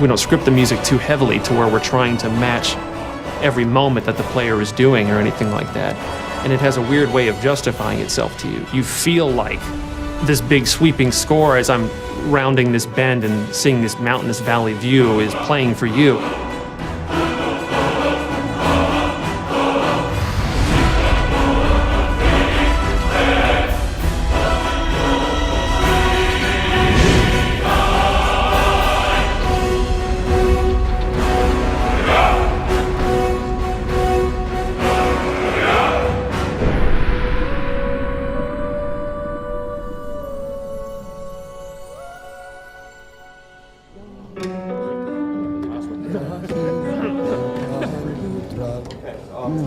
We don't script the music too heavily to where we're trying to match every moment that the player is doing or anything like that. And it has a weird way of justifying itself to you. You feel like this big sweeping score as I'm rounding this bend and seeing this mountainous valley view is playing for you.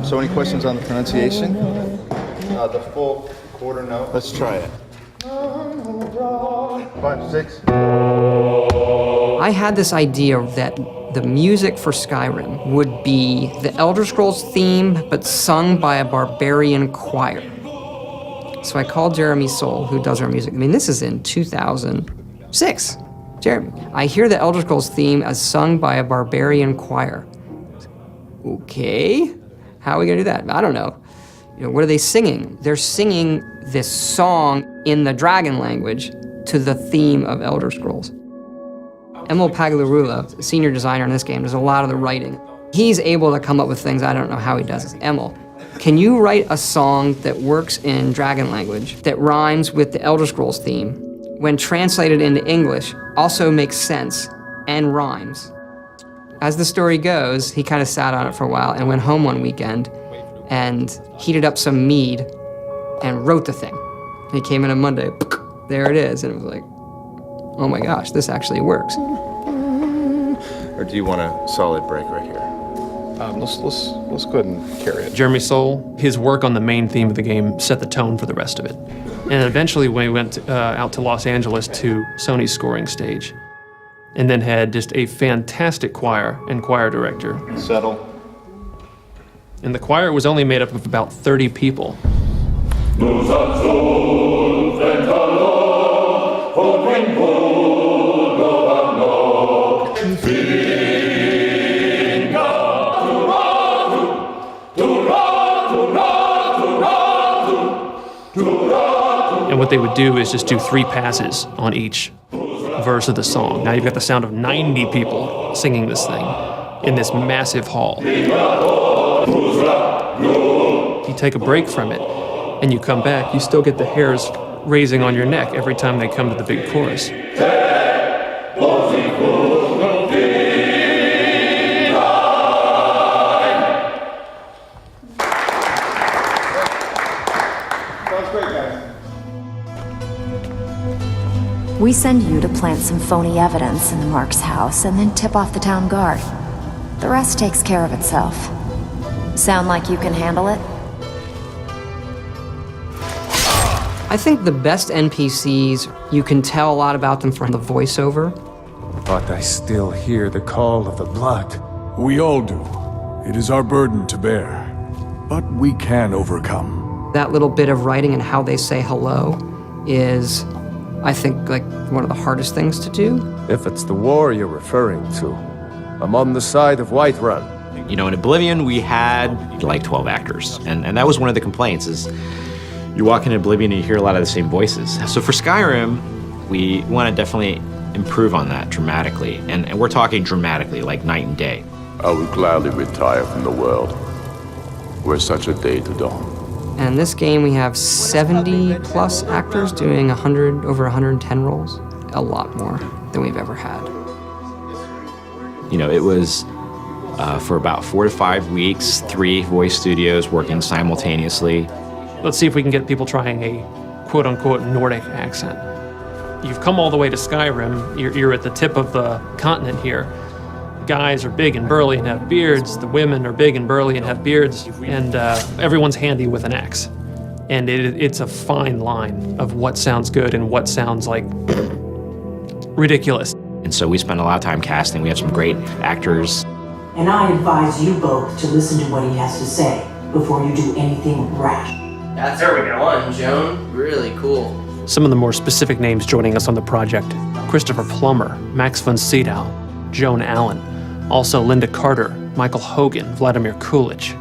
So any questions on the pronunciation? The full quarter note. Let's try it. 5, 6. I had this idea that the music for Skyrim would be the Elder Scrolls theme, but sung by a barbarian choir. So I called Jeremy Soule, who does our music. I mean, this is in 2006. Jeremy, I hear the Elder Scrolls theme as sung by a barbarian choir. Okay, how are we gonna do that? I don't know. What are they singing? They're singing this song in the dragon language to the theme of Elder Scrolls. Emil Pagliarula, senior designer in this game, does a lot of the writing. He's able to come up with things, I don't know how he does it. Emil, can you write a song that works in dragon language that rhymes with the Elder Scrolls theme, when translated into English, also makes sense and rhymes? As the story goes, he kind of sat on it for a while and went home one weekend and heated up some mead and wrote the thing. He came in on Monday, there it is, and it was like, oh my gosh, this actually works. Or do you want a solid break right here? Let's go ahead and carry it. Jeremy Soule, his work on the main theme of the game set the tone for the rest of it. And eventually we went out to Los Angeles to Sony's scoring stage, and then had just a fantastic choir and choir director. Settle. And the choir was only made up of about 30 people. And what they would do is just do 3 passes on each verse of the song. Now you've got the sound of 90 people singing this thing in this massive hall. You take a break from it and you come back, you still get the hairs raising on your neck every time they come to the big chorus. We send you to plant some phony evidence in the Mark's house and then tip off the town guard. The rest takes care of itself. Sound like you can handle it? I think the best NPCs, you can tell a lot about them from the voiceover. But I still hear the call of the blood. We all do. It is our burden to bear. But we can overcome. That little bit of writing and how they say hello is, I think, like one of the hardest things to do. If it's the war you're referring to, I'm on the side of Whiterun. In Oblivion, we had like 12 actors, and that was one of the complaints, is you walk into Oblivion and you hear a lot of the same voices. So for Skyrim, we want to definitely improve on that dramatically, and we're talking dramatically, like night and day. I would gladly retire from the world were such a day to dawn. And in this game, we have 70 plus actors doing over 110 roles. A lot more than we've ever had. It was for about 4 to 5 weeks, 3 voice studios working simultaneously. Let's see if we can get people trying a quote-unquote Nordic accent. You've come all the way to Skyrim. You're at the tip of the continent here. Guys are big and burly and have beards. The women are big and burly and have beards. And everyone's handy with an axe. And it's a fine line of what sounds good and what sounds like ridiculous. And so we spend a lot of time casting. We have some great actors. And I advise you both to listen to what he has to say before you do anything rash. That's where we go. Joan, really cool. Some of the more specific names joining us on the project: Christopher Plummer, Max von Sydow, Joan Allen, also Linda Carter, Michael Hogan, Vladimir Coolidge.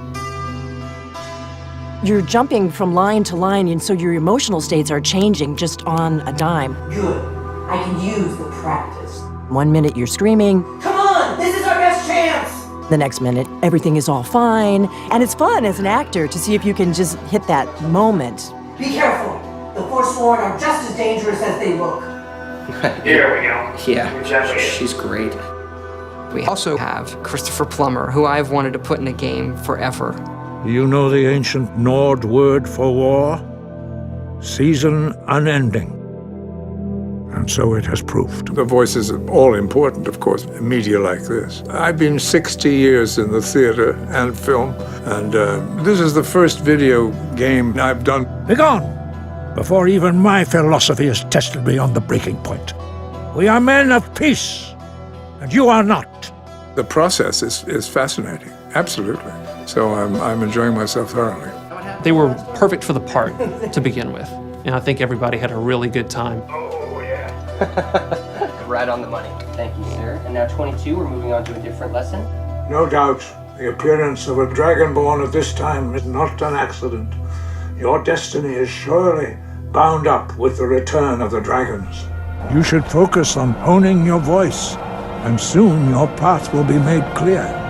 You're jumping from line to line, and so your emotional states are changing just on a dime. Good. I can use the practice. 1 minute you're screaming. Come on! This is our best chance! The next minute, everything is all fine. And it's fun as an actor to see if you can just hit that moment. Be careful. The Forsworn are just as dangerous as they look. Here we go. Yeah, she's great. We also have Christopher Plummer, who I've wanted to put in a game forever. You know the ancient Nord word for war? Season unending. And so it has proved. The voice is all important, of course, in media like this. I've been 60 years in the theater and film, and this is the first video game I've done. Begone! Before even my philosophy is tested beyond the breaking point. We are men of peace, and you are not. The process is fascinating, absolutely. So I'm enjoying myself thoroughly. They were perfect for the part to begin with, and I think everybody had a really good time. Right on the money. Thank you, sir. And now 22, we're moving on to a different lesson. No doubt, the appearance of a dragonborn at this time is not an accident. Your destiny is surely bound up with the return of the dragons. You should focus on honing your voice, and soon your path will be made clear.